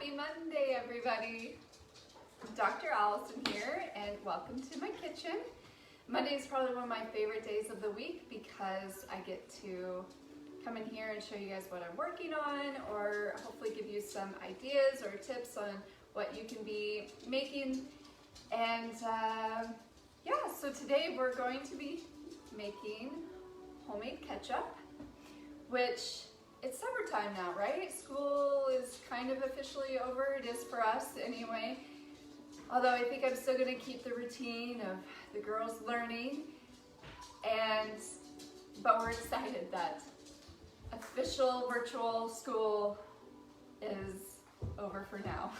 Happy Monday, everybody. Dr. Allison here, and welcome to my kitchen. Monday is probably one of my favorite days of the week because I get to come in here and show you guys what I'm working on, or hopefully give you some ideas or tips on what you can be making. And yeah, so today we're going to be making homemade ketchup, which it's summertime now, right? School is kind of officially over. It is for us anyway. Although I think I'm still gonna keep the routine of the girls learning. But we're excited that official virtual school is over for now.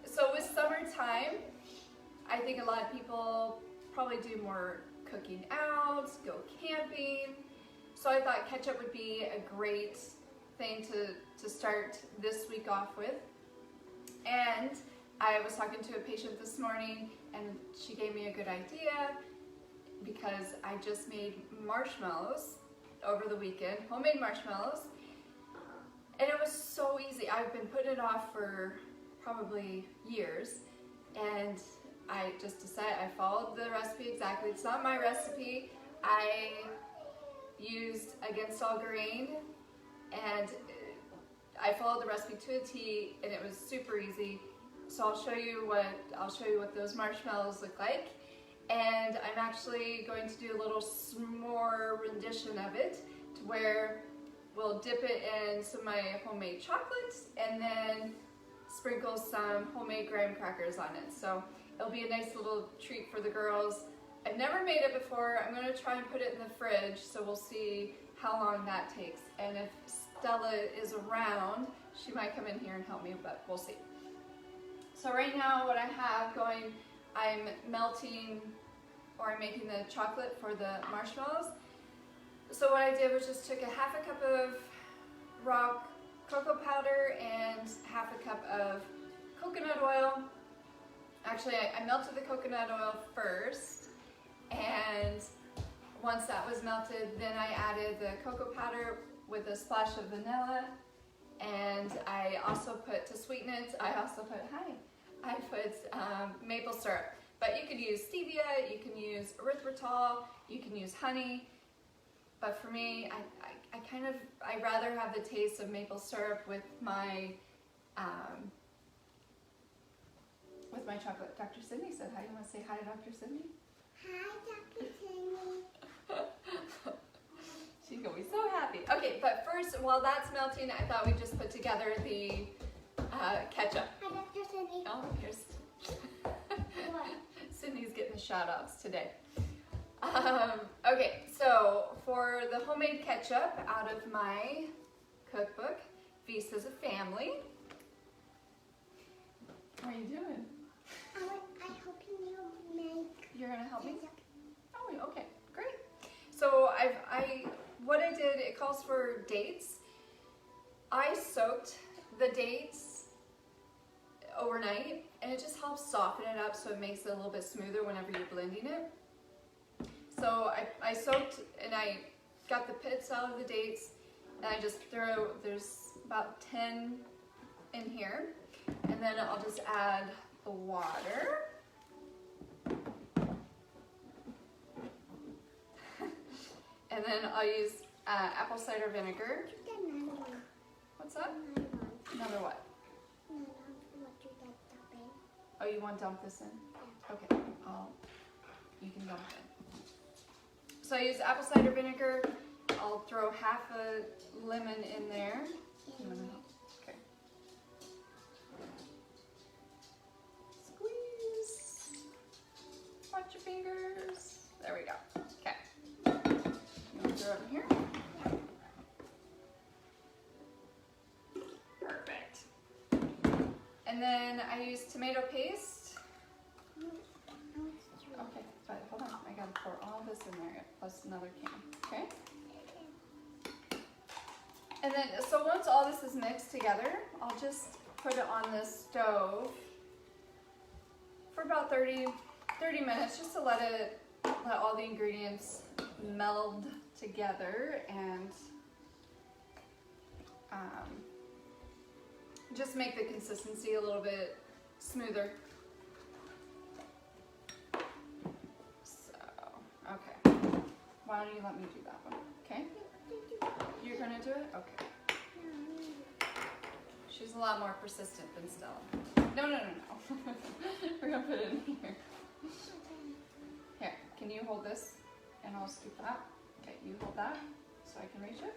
So with summertime, I think a lot of people probably do more cooking out, go camping. So I thought ketchup would be a great thing to start this week off with. And I was talking to a patient this morning and she gave me a good idea because I just made marshmallows over the weekend, homemade marshmallows. And it was so easy. I've been putting it off for probably years. And I just decided, I followed the recipe exactly. It's not my recipe. I used Against All Grain, and I followed the recipe to a T, and it was super easy. So I'll show you what those marshmallows look like, and I'm actually going to do a little s'more rendition of it, to where we'll dip it in some of my homemade chocolate, and then sprinkle some homemade graham crackers on it. So it'll be a nice little treat for the girls. I've never made it before. I'm going to try and put it in the fridge, so we'll see how long that takes. And if Stella is around, she might come in here and help me, but we'll see. So right now what I have going, I'm melting, or I'm making the chocolate for the marshmallows. So what I did was just took a half a cup of raw cocoa powder and half a cup of coconut oil. Actually, I melted the coconut oil first. And once that was melted, then I added the cocoa powder with a splash of vanilla. And I also put, to sweeten it, I put maple syrup. But you could use stevia, you can use erythritol, you can use honey. But for me, I rather have the taste of maple syrup with my chocolate. Dr. Sydney said hi. You want to say hi to Dr. Sydney? Hi, Dr. Sydney. She's going to be so happy. Okay, but first, while that's melting, I thought we'd just put together the ketchup. Hi, Dr. Sydney. Oh, here's What? Sydney's getting the shout outs today. Okay, so for the homemade ketchup out of my cookbook, Feast as a Family. What are you doing? I'm hoping you'll make. You're gonna help me? ketchup. Oh, okay, great. So what I did, it calls for dates. I soaked the dates overnight, and it just helps soften it up so it makes it a little bit smoother whenever you're blending it. So I soaked, and I got the pits out of the dates, and I just there's about 10 in here, and then I'll just add the water. And then I'll use apple cider vinegar. Get another one. What's that? Another one. Another what? Another one. What you got dump in? Oh, you want to dump this in? Yeah. Okay, you can dump it in. So I use apple cider vinegar. I'll throw half a lemon in there. You wanna help? Okay. Squeeze. Watch your fingers. There we go. Okay. You want to throw it in here? Perfect. And then I use tomato paste. Okay, but hold on. I gotta pour all this in there, plus another can. Okay? And then, so once all this is mixed together, I'll just put it on the stove for about 30 minutes, just to let all the ingredients meld together and just make the consistency a little bit smoother. So, okay. Why don't you let me do that one, okay? You're gonna do it? Okay. She's a lot more persistent than Stella. No. We're gonna put it in here. Here, can you hold this? And I'll scoop that. Okay, you hold that so I can reach it.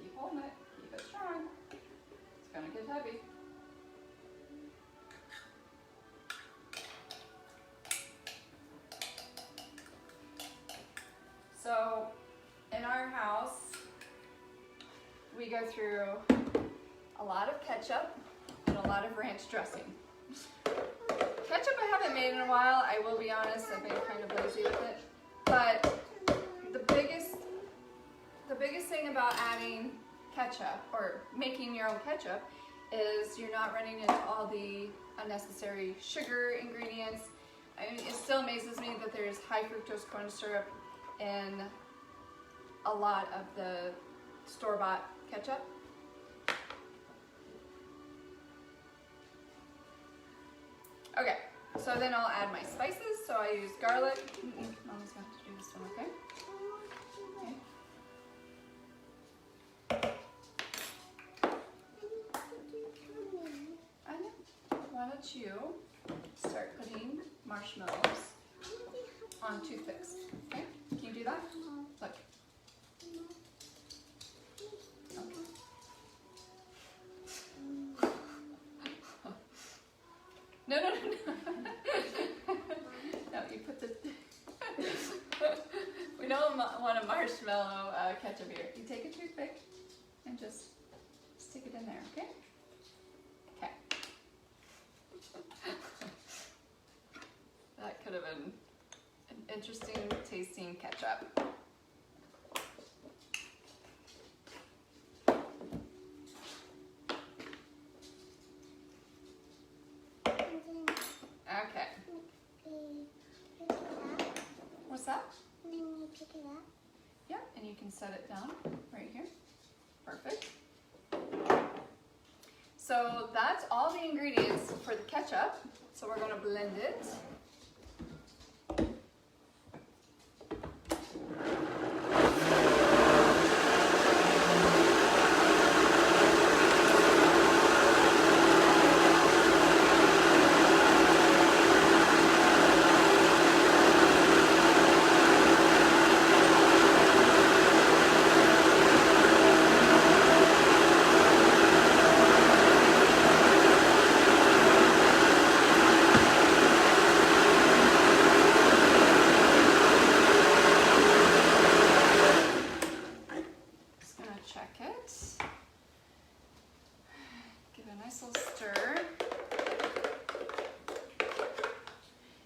Keep holding it. Keep it strong. It's gonna get heavy. So, in our house, we go through a lot of ketchup and a lot of ranch dressing. Ketchup I haven't made in a while, I will be honest, I've been kind of lazy with it. But the biggest thing about adding ketchup, or making your own ketchup, is you're not running into all the unnecessary sugar ingredients. I mean, it still amazes me that there's high fructose corn syrup in a lot of the store-bought ketchup. Okay, so then I'll add my spices. So I use garlic. Mama's going to have to do this one, okay? I know. Why don't you start putting marshmallows on toothpicks, okay? Can you do that? Look. Okay. No. No, you put the... We don't want a marshmallow ketchup here. You take a toothpick and just stick it in there, okay? Okay. That could have been an interesting tasting ketchup. Okay. What's that? And then you pick it up. Yeah, and you can set it down right here. Perfect. So that's all the ingredients for the ketchup. So we're going to blend it.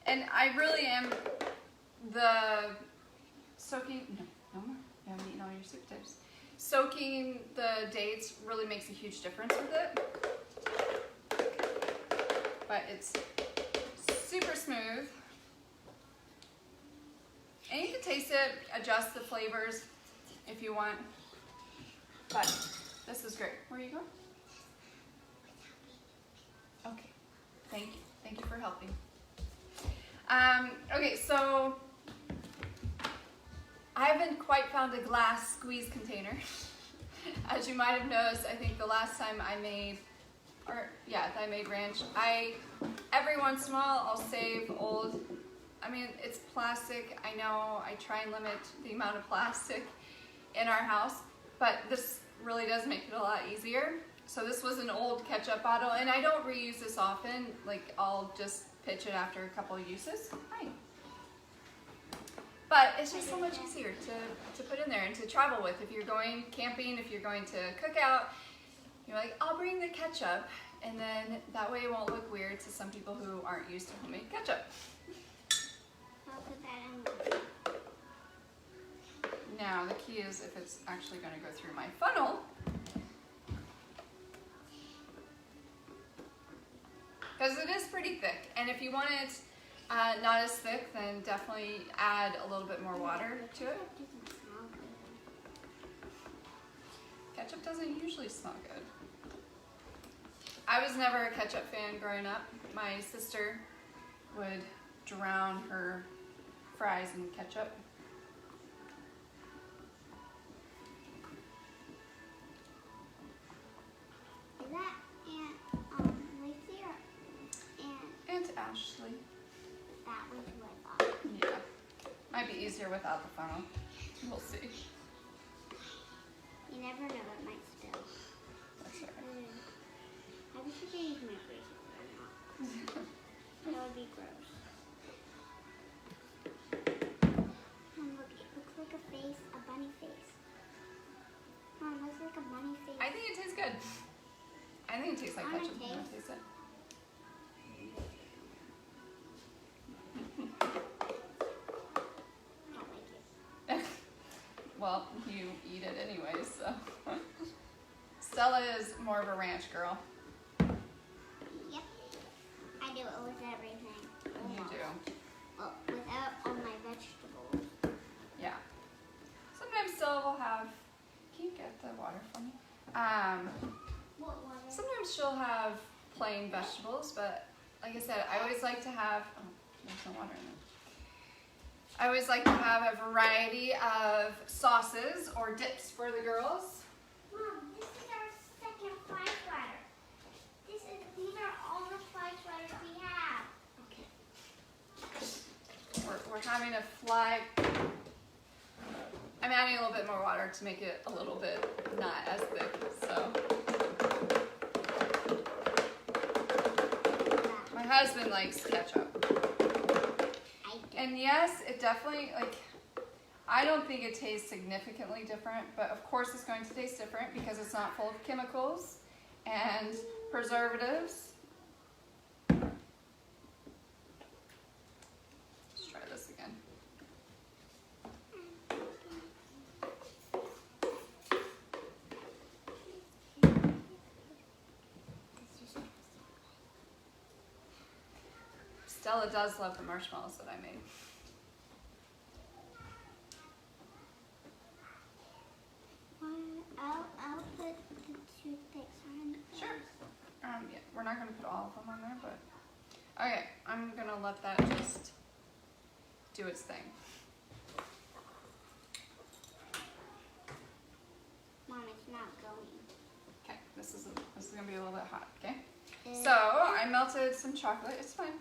And I really am soaking the dates really makes a huge difference with it. But it's super smooth. And you can taste it, adjust the flavors if you want. But this is great. Where are you going? Okay, thank you. Thank you for helping. Okay, so I haven't quite found a glass squeeze container. As you might have noticed, I think the last time I made ranch, every once in a while I'll save old, it's plastic. I know I try and limit the amount of plastic in our house, but this really does make it a lot easier. So this was an old ketchup bottle, and I don't reuse this often. Like, I'll just pitch it after a couple of uses. Hi. But it's just so much easier to put in there and to travel with. If you're going camping, if you're going to cook out, you're like, I'll bring the ketchup, and then that way it won't look weird to some people who aren't used to homemade ketchup. I'll put that on. Now the key is if it's actually going to go through my funnel. Because it is pretty thick, and if you want it not as thick, then definitely add a little bit more water to it. Ketchup doesn't usually smell good. I was never a ketchup fan growing up. My sister would drown her fries in ketchup. Is that Aunt Lacey or Aunt Ashley. that was who I thought? Yeah. Might be easier without the funnel. We'll see. You never know, it might spill. That's right. I wish you could use my razor or not. That would be gross. Look, it looks like a face, a bunny face. Mom, it looks like a bunny face. I think it tastes good. I think it tastes like I wanna ketchup. You wanna taste. taste it? I don't like it. Well, you eat it anyway, so. Stella is more of a ranch girl. Yep. I do it with everything. You Almost. do. Well, without all my vegetables. Yeah. Sometimes Stella will have. Can you get the water for me? What water? Sometimes she'll have plain vegetables, but like I said, I always like to have. Oh, there's no water in it. I always like to have a variety of sauces or dips for the girls. Mom, this is our second fly sweater. These are all the fly sweaters we have. We're having a fly. I'm adding a little bit more water to make it a little bit not as thick. So my husband likes ketchup. I do. And yes, it definitely, like, I don't think it tastes significantly different, but of course it's going to taste different because it's not full of chemicals and preservatives. Let's try this again. Stella does love the marshmallows that I made. I'll put the toothpicks on. Sure. Yeah, we're not going to put all of them on there, but okay, I'm going to let that just do its thing. Mom, it's not going. Okay, this is going to be a little bit hot, okay? So I melted some chocolate, it's fine.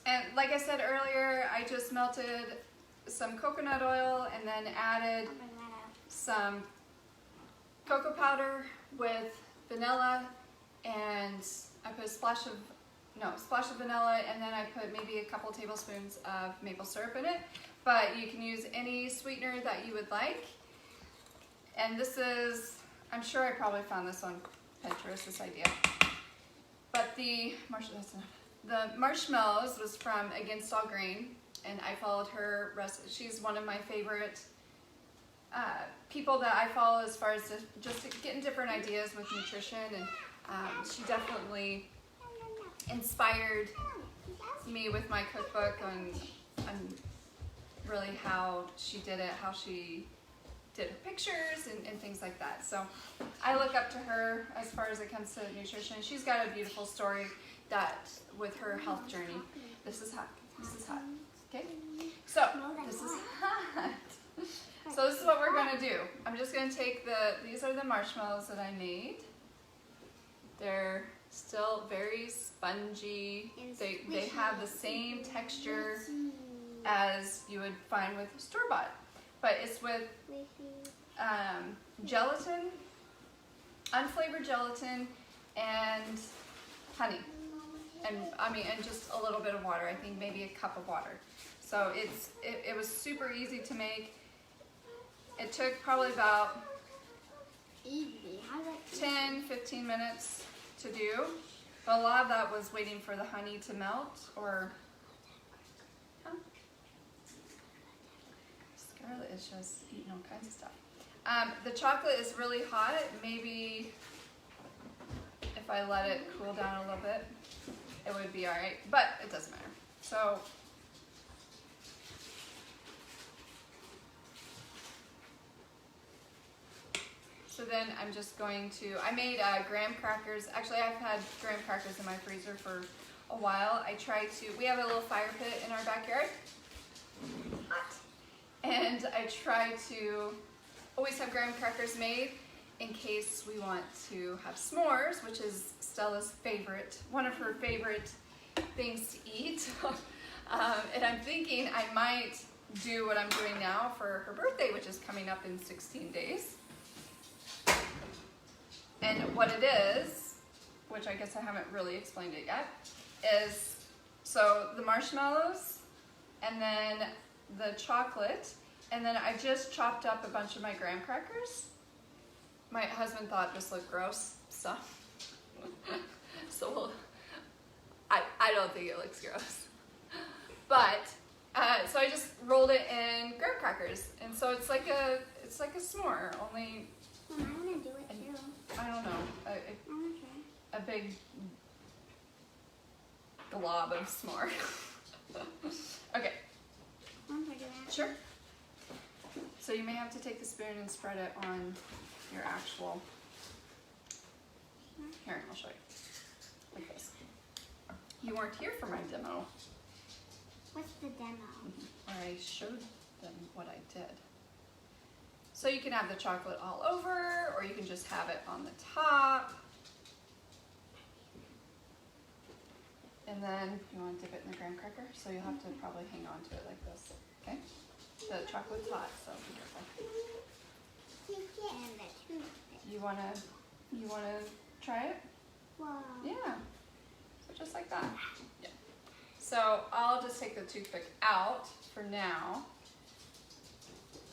And like I said earlier, I just melted some coconut oil and then added I'll bring that out. some cocoa powder with vanilla, and I put a splash of vanilla, and then I put maybe a couple tablespoons of maple syrup in it. But you can use any sweetener that you would like. And this is, I'm sure I probably found this on Pinterest, this idea. But the marshmallows was from Against All Grain, and I followed her recipe. She's one of my favorite people that I follow as far as just getting different ideas with nutrition, and she definitely inspired me with my cookbook on really how she did it, how she did her pictures and things like that. So I look up to her as far as it comes to nutrition. She's got a beautiful story that with her health journey. This is hot. This is hot. Okay? So this is hot. So this is what we're gonna do. I'm just gonna take these are the marshmallows that I made. They're still very spongy. They have the same texture as you would find with store-bought, but it's with gelatin, unflavored gelatin, and honey, and just a little bit of water. I think maybe a cup of water. So it was super easy to make. It took probably about 10-15 minutes to do, but a lot of that was waiting for the honey to melt, or Scarlett is just eating all kinds of stuff. The chocolate is really hot. Maybe if I let it cool down a little bit, it would be all right, but it doesn't matter. So then I'm just going to, I made graham crackers. Actually, I've had graham crackers in my freezer for a while. We have a little fire pit in our backyard. Hot. And I try to always have graham crackers made in case we want to have s'mores, which is Stella's favorite, one of her favorite things to eat. And I'm thinking I might do what I'm doing now for her birthday, which is coming up in 16 days. And what it is, which I guess I haven't really explained it yet, is so the marshmallows and then the chocolate, and then I just chopped up a bunch of my graham crackers. My husband thought this looked gross, so I don't think it looks gross. But so I just rolled it in graham crackers, and so it's like a s'more, only Well, I want to do it too. I don't know, I want to try. a big glob of s'more. Okay, I want to do that. sure. So you may have to take the spoon and spread it on your actual. Here, I'll show you. Like this. You weren't here for my demo. What's the demo? I showed them what I did. So you can have the chocolate all over, or you can just have it on the top. And then you want to dip it in the graham cracker, so you'll have to probably hang on to it like this. Okay? The chocolate's hot, so be careful. And the toothpick. You wanna try it? Wow. Yeah. So just like that. Yeah. So I'll just take the toothpick out for now.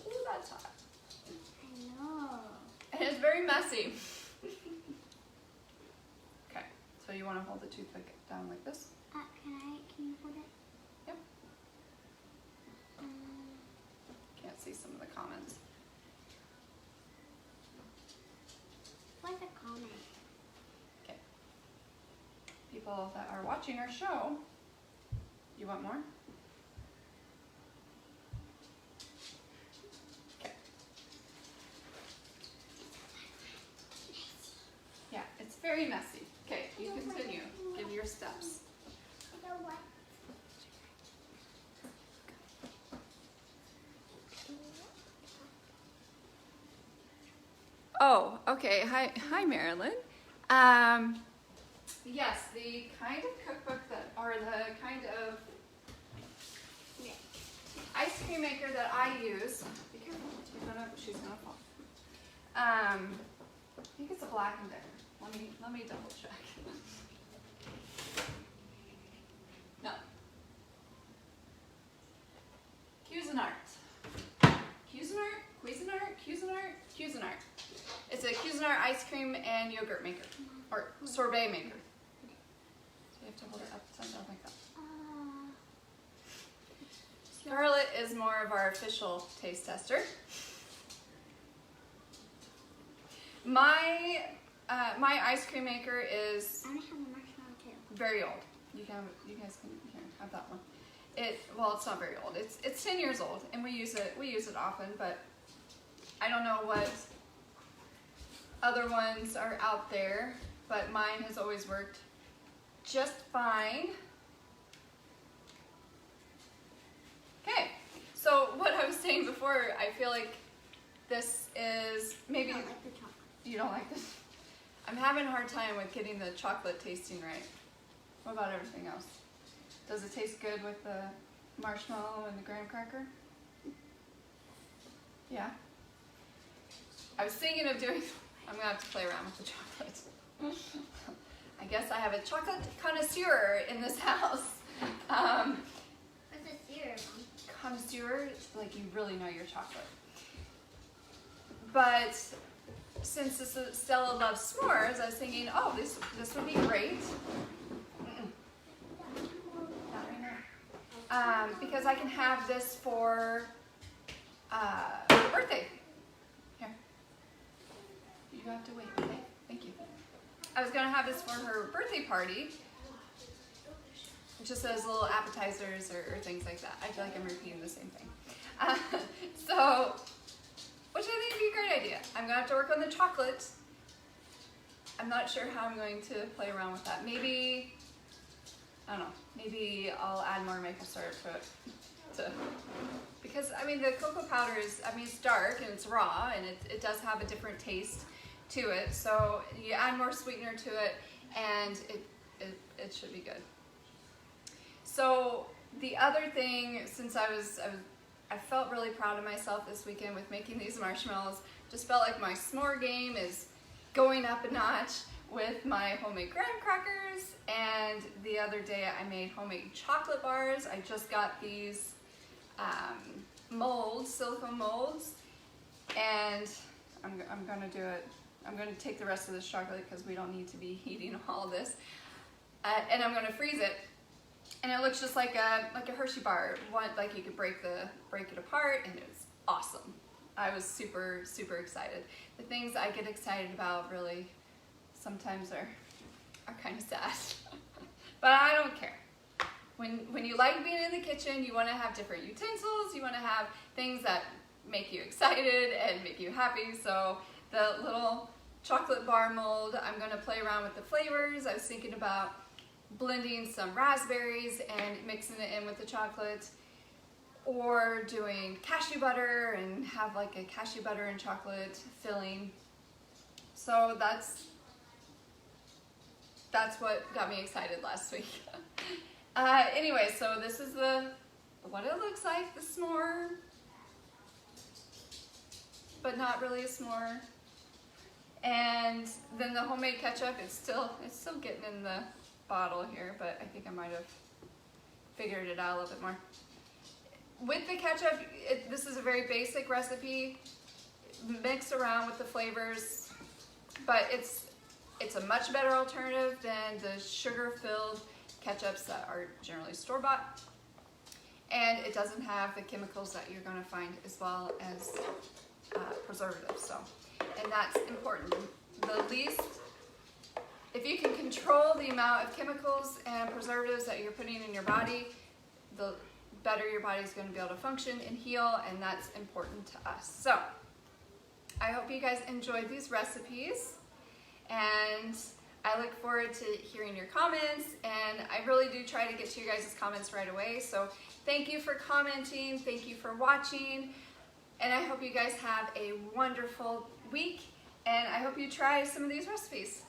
Ooh, that's hot. I know. And it's very messy. Okay, so you want to hold the toothpick down like this? Can you hold it? Yep. Can't see some of the comments. What's a comment? Okay. People that are watching our show, you want more? Okay. Yeah, it's very messy. Okay, you continue. Give your steps. You know what? Oh, okay. Hi, Marilyn. Yes, the kind of cookbook or the kind of ice cream maker that I use. Be careful, she's gonna fall. I think it's a Black & Decker. Let me double check. No. Cuisinart. It's a Cuisinart ice cream and yogurt maker, or sorbet maker. So you have to hold it upside down like that. Scarlett is more of our official taste tester. My ice cream maker is I want to have a marshmallow too. very old. You guys can have that one. Well, it's not very old. It's 10 years old, and we use it often, but I don't know what other ones are out there, but mine has always worked just fine. Okay, so what I was saying before, I feel like this is maybe I don't like the chocolate. you don't like this. I'm having a hard time with getting the chocolate tasting right. What about everything else? Does it taste good with the marshmallow and the graham cracker? Yeah. I was thinking of doing, I'm gonna have to play around with the chocolate. I guess I have a chocolate connoisseur in this house. What's a syrup? Connoisseur, it's like you really know your chocolate. But since Stella loves s'mores, I was thinking, oh, this would be great. Not right now. Because I can have this for her birthday. Here. You have to wait, okay? Thank you. I was gonna have this for her birthday party. Just as little appetizers or things like that. I feel like I'm repeating the same thing. So, which I think would be a great idea. I'm gonna have to work on the chocolate. I'm not sure how I'm going to play around with that. Maybe, I don't know, maybe I'll add more maple syrup to it. Because I mean the cocoa powder is, I mean it's dark and it's raw and it does have a different taste to it. So you add more sweetener to it and it should be good. So the other thing, since I felt really proud of myself this weekend with making these marshmallows, just felt like my s'more game is going up a notch with my homemade graham crackers. And the other day I made homemade chocolate bars. I just got these molds, silicone molds, and I'm gonna do it. I'm gonna take the rest of this chocolate because we don't need to be eating all this, and I'm gonna freeze it. And it looks just like a Hershey bar. Like you could break it apart, and it was awesome. I was super excited. The things I get excited about really sometimes are kind of sad, but I don't care. When you like being in the kitchen, you want to have different utensils. You want to have things that make you excited and make you happy. So the little chocolate bar mold, I'm going to play around with the flavors. I was thinking about blending some raspberries and mixing it in with the chocolate, or doing cashew butter and have like a cashew butter and chocolate filling. So that's what got me excited last week. Anyway, so this is what it looks like, the s'more, but not really a s'more. And then the homemade ketchup, it's still getting in the bottle here, but I think I might have figured it out a little bit more. With the ketchup, this is a very basic recipe. Mix around with the flavors, but it's a much better alternative than the sugar-filled ketchups that are generally store-bought, and it doesn't have the chemicals that you're going to find as well as preservatives. So, and that's important. The least, if you can control the amount of chemicals and preservatives that you're putting in your body, the better your body is going to be able to function and heal, and that's important to us. So, I hope you guys enjoyed these recipes, and I look forward to hearing your comments, and I really do try to get to your guys' comments right away. So thank you for commenting, thank you for watching, and I hope you guys have a wonderful week, and I hope you try some of these recipes.